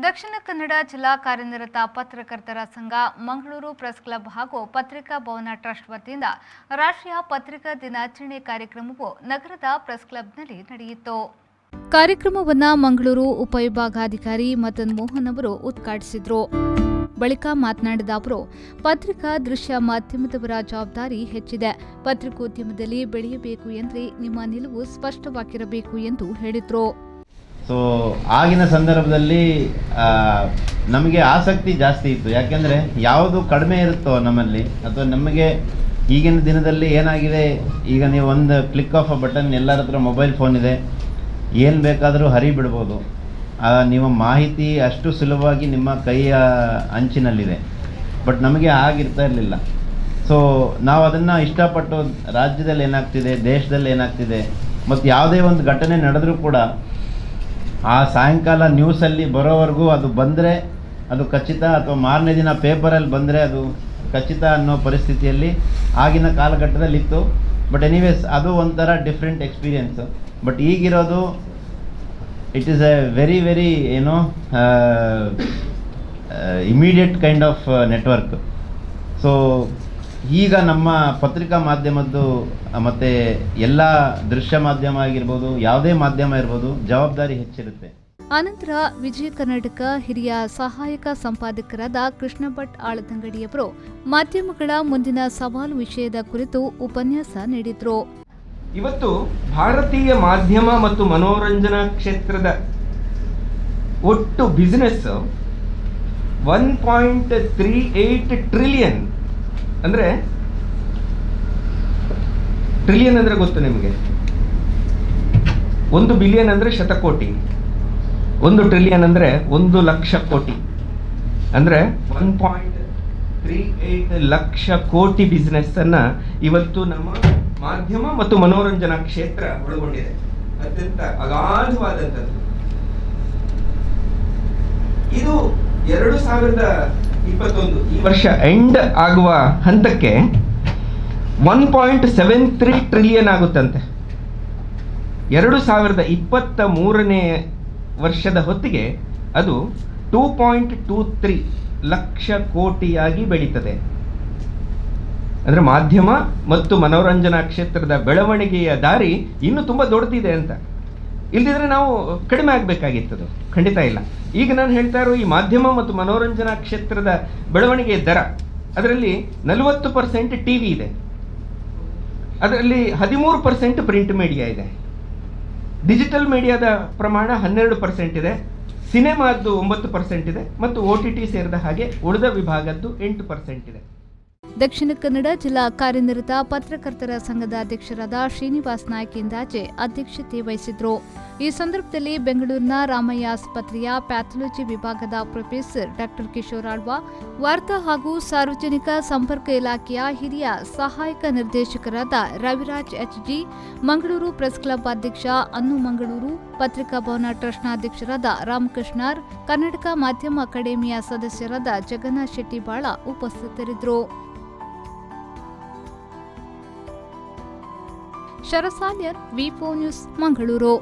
ದಕ್ಷಿಣ ಕನ್ನಡ ಜಿಲ್ಲಾ ಕಾರ್ಯನಿರತ ಪತ್ರಕರ್ತರ ಸಂಘ ಮಂಗಳೂರು ಪ್ರೆಸ್ ಕ್ಲಬ್ ಹಾಗೂ ಪತ್ರಿಕಾ ಭವನ ಟ್ರಸ್ಟ್ ವತಿಯಿಂದ ರಾಷ್ಟ್ರೀಯ ಪತ್ರಿಕಾ ದಿನಾಚರಣೆ ಕಾರ್ಯಕ್ರಮವು ನಗರದ ಪ್ರೆಸ್ ಕ್ಲಬ್ನಲ್ಲಿ ನಡೆಯಿತು. ಕಾರ್ಯಕ್ರಮವನ್ನು ಮಂಗಳೂರು ಉಪವಿಭಾಗಾಧಿಕಾರಿ ಮದನ್ ಮೋಹನ್ ಅವರು ಉದ್ಘಾಟಿಸಿದರು. ಬಳಿಕ ಮಾತನಾಡಿದ ಅವರು, ಪತ್ರಿಕಾ ದೃಶ್ಯ ಮಾಧ್ಯಮದವರ ಜವಾಬ್ದಾರಿ ಹೆಚ್ಚಿದೆ. ಪತ್ರಿಕೋದ್ಯಮದಲ್ಲಿ ಬೆಳೆಯಬೇಕು ಎಂದರೆ ನಿಮ್ಮ ನಿಲುವು ಸ್ಪಷ್ಟವಾಗಿರಬೇಕು ಎಂದು ಹೇಳಿದರು. ಸೊ ಆಗಿನ ಸಂದರ್ಭದಲ್ಲಿ ನಮಗೆ ಆಸಕ್ತಿ ಜಾಸ್ತಿ ಇತ್ತು. ಯಾಕೆಂದರೆ ಯಾವುದು ಕಡಿಮೆ ಇರುತ್ತೋ ನಮ್ಮಲ್ಲಿ ಅಥವಾ ನಮಗೆ ಈಗಿನ ದಿನದಲ್ಲಿ ಏನಾಗಿದೆ, ಈಗ ನೀವು ಒಂದು ಕ್ಲಿಕ್ ಆಫ್ ಅ ಬಟನ್, ಎಲ್ಲರ ಹತ್ರ ಮೊಬೈಲ್ ಫೋನ್ ಇದೆ, ಏನು ಬೇಕಾದರೂ ಹರಿಬಿಡ್ಬೋದು. ನಿಮ್ಮ ಮಾಹಿತಿ ಅಷ್ಟು ಸುಲಭವಾಗಿ ನಿಮ್ಮ ಕೈಯ ಅಂಚಿನಲ್ಲಿದೆ. ಬಟ್ ನಮಗೆ ಆಗಿರ್ತಾ ಇರಲಿಲ್ಲ. ಸೊ ನಾವು ಅದನ್ನು ಇಷ್ಟಪಟ್ಟು ರಾಜ್ಯದಲ್ಲಿ ಏನಾಗ್ತಿದೆ, ದೇಶದಲ್ಲಿ ಏನಾಗ್ತಿದೆ, ಮತ್ತು ಯಾವುದೇ ಒಂದು ಘಟನೆ ನಡೆದರೂ ಕೂಡ ಆ ಸಾಯಂಕಾಲ ನ್ಯೂಸಲ್ಲಿ ಬರೋವರೆಗೂ ಅದು ಬಂದರೆ ಅದು ಖಚಿತ, ಅಥವಾ ಮಾರನೇ ದಿನ ಪೇಪರಲ್ಲಿ ಬಂದರೆ ಅದು ಖಚಿತ ಅನ್ನೋ ಪರಿಸ್ಥಿತಿಯಲ್ಲಿ ಆಗಿನ ಕಾಲಘಟ್ಟದಲ್ಲಿ ಇತ್ತು. ಬಟ್ ಎನಿವೇಸ್ ಅದು ಒಂಥರ ಡಿಫ್ರೆಂಟ್ ಎಕ್ಸ್ಪೀರಿಯೆನ್ಸು. ಬಟ್ ಈಗಿರೋದು it is a very very immediate kind of network. So ಈಗ ನಮ್ಮ ಪತ್ರಿಕಾ ಮಾಧ್ಯಮದ್ದು ಮತ್ತು ಎಲ್ಲ ದೃಶ್ಯ ಮಾಧ್ಯಮ ಆಗಿರ್ಬೋದು, ಯಾವುದೇ ಮಾಧ್ಯಮ ಇರ್ಬೋದು, ಜವಾಬ್ದಾರಿ ಹೆಚ್ಚಿರುತ್ತೆ. ಅನಂತರ ವಿಜಯ ಕರ್ನಾಟಕ ಹಿರಿಯ ಸಹಾಯಕ ಸಂಪಾದಕರಾದ ಕೃಷ್ಣ ಭಟ್ ಆಳದಂಗಡಿಯವರು ಮಾಧ್ಯಮಗಳ ಮುಂದಿನ ಸವಾಲು ವಿಷಯದ ಕುರಿತು ಉಪನ್ಯಾಸ ನೀಡಿದರು. ಇವತ್ತು ಭಾರತೀಯ ಮಾಧ್ಯಮ ಮತ್ತು ಮನೋರಂಜನಾ ಕ್ಷೇತ್ರದ ಒಟ್ಟು ಬಿಸಿನೆಸ್ 1.38 ಟ್ರಿಲಿಯನ್. ಅಂದರೆ ಟ್ರಿಲಿಯನ್ ಅಂದರೆ ಗೊತ್ತು ನಿಮಗೆ? 1 ಬಿಲಿಯನ್ ಅಂದರೆ ಶತಕೋಟಿ, 1 ಟ್ರಿಲಿಯನ್ ಅಂದರೆ 1 ಲಕ್ಷ ಕೋಟಿ, ಅಂದರೆ 1.38 ಲಕ್ಷ ಕೋಟಿ ಬಿಸ್ನೆಸ್ಸನ್ನು ಇವತ್ತು ನಮ್ಮ ಮಾಧ್ಯಮ ಮತ್ತು ಮನೋರಂಜನಾ ಕ್ಷೇತ್ರ ಒಳಗೊಂಡಿದೆ. ಅತ್ಯಂತ ಅಗಾಧವಾದಂಥದ್ದು. ಇದು 2021 ಈ ವರ್ಷ ಎಂಡ್ ಆಗುವ ಹಂತಕ್ಕೆ 1.73 ಟ್ರಿಲಿಯನ್ ಆಗುತ್ತಂತೆ. 2023ನೇ ವರ್ಷದ ಹೊತ್ತಿಗೆ ಅದು 2.23 ಲಕ್ಷ ಕೋಟಿಯಾಗಿ ಬೆಳೀತದೆ. ಅಂದರೆ ಮಾಧ್ಯಮ ಮತ್ತು ಮನೋರಂಜನಾ ಕ್ಷೇತ್ರದ ಬೆಳವಣಿಗೆಯ ದಾರಿ ಇನ್ನೂ ತುಂಬ ದೊಡ್ಡದಿದೆ ಅಂತ. ಇಲ್ಲದಿದ್ರೆ ನಾವು ಕಡಿಮೆ ಆಗಬೇಕಾಗಿತ್ತದು, ಖಂಡಿತ ಇಲ್ಲ. ಈಗ ನಾನು ಹೇಳ್ತಾ ಇರೋ ಈ ಮಾಧ್ಯಮ ಮತ್ತು ಮನೋರಂಜನಾ ಕ್ಷೇತ್ರದ ಬೆಳವಣಿಗೆಯ ದರ, ಅದರಲ್ಲಿ 40% ಟಿ ವಿ ಇದೆ, ಅದರಲ್ಲಿ 13% ಪ್ರಿಂಟ್ ಮೀಡಿಯಾ ಇದೆ, ಡಿಜಿಟಲ್ ಮೀಡಿಯಾದ ಪ್ರಮಾಣ 12% ಇದೆ, ಸಿನಿಮಾದ್ದು 9% ಇದೆ, ಮತ್ತು OTT ಸೇರಿದ ಹಾಗೆ ಉಳಿದ ವಿಭಾಗದ್ದು 8% ಇದೆ. ದಕ್ಷಿಣ ಕನ್ನಡ ಜಿಲ್ಲಾ ಕಾರ್ಯನಿರತ ಪತ್ರಕರ್ತರ ಸಂಘದ ಅಧ್ಯಕ್ಷರಾದ ಶ್ರೀನಿವಾಸ್ ನಾಯ್ಕ ಇಂದಾಜೆ ಅಧ್ಯಕ್ಷತೆ ವಹಿಸಿದ್ರು. ಈ ಸಂದರ್ಭದಲ್ಲಿ ಬೆಂಗಳೂರಿನ ರಾಮಯ್ಯ ಆಸ್ಪತ್ರೆಯ ಪ್ಯಾಥಾಲಜಿ ವಿಭಾಗದ ಪ್ರೊಫೆಸರ್ ಡಾಕ್ಟರ್ ಕಿಶೋರ್ ಆಳ್ವಾ, ವಾರ್ತಾ ಹಾಗೂ ಸಾರ್ವಜನಿಕ ಸಂಪರ್ಕ ಇಲಾಖೆಯ ಹಿರಿಯ ಸಹಾಯಕ ನಿರ್ದೇಶಕರಾದ Raviraj HG, Mangaluru press club ಅಧ್ಯಕ್ಷ ಅನ್ನು ಮಂಗಳೂರು, ಪತ್ರಿಕಾ ಭವನ ಟ್ರಸ್ಟ್ನ ಅಧ್ಯಕ್ಷರಾದ ರಾಮಕೃಷ್ಣಾರ್, ಕರ್ನಾಟಕ ಮಾಧ್ಯಮ ಅಕಾಡೆಮಿಯ ಸದಸ್ಯರಾದ ಜಗನ್ನಾಥ್ ಶೆಟ್ಟಿ ಬಾಳ ಉಪಸ್ಥಿತರಿದ್ದರು. ಶರಸಾಲ್ಯರ್, ವಿ4 ನ್ಯೂಸ್, ಮಂಗಳೂರು.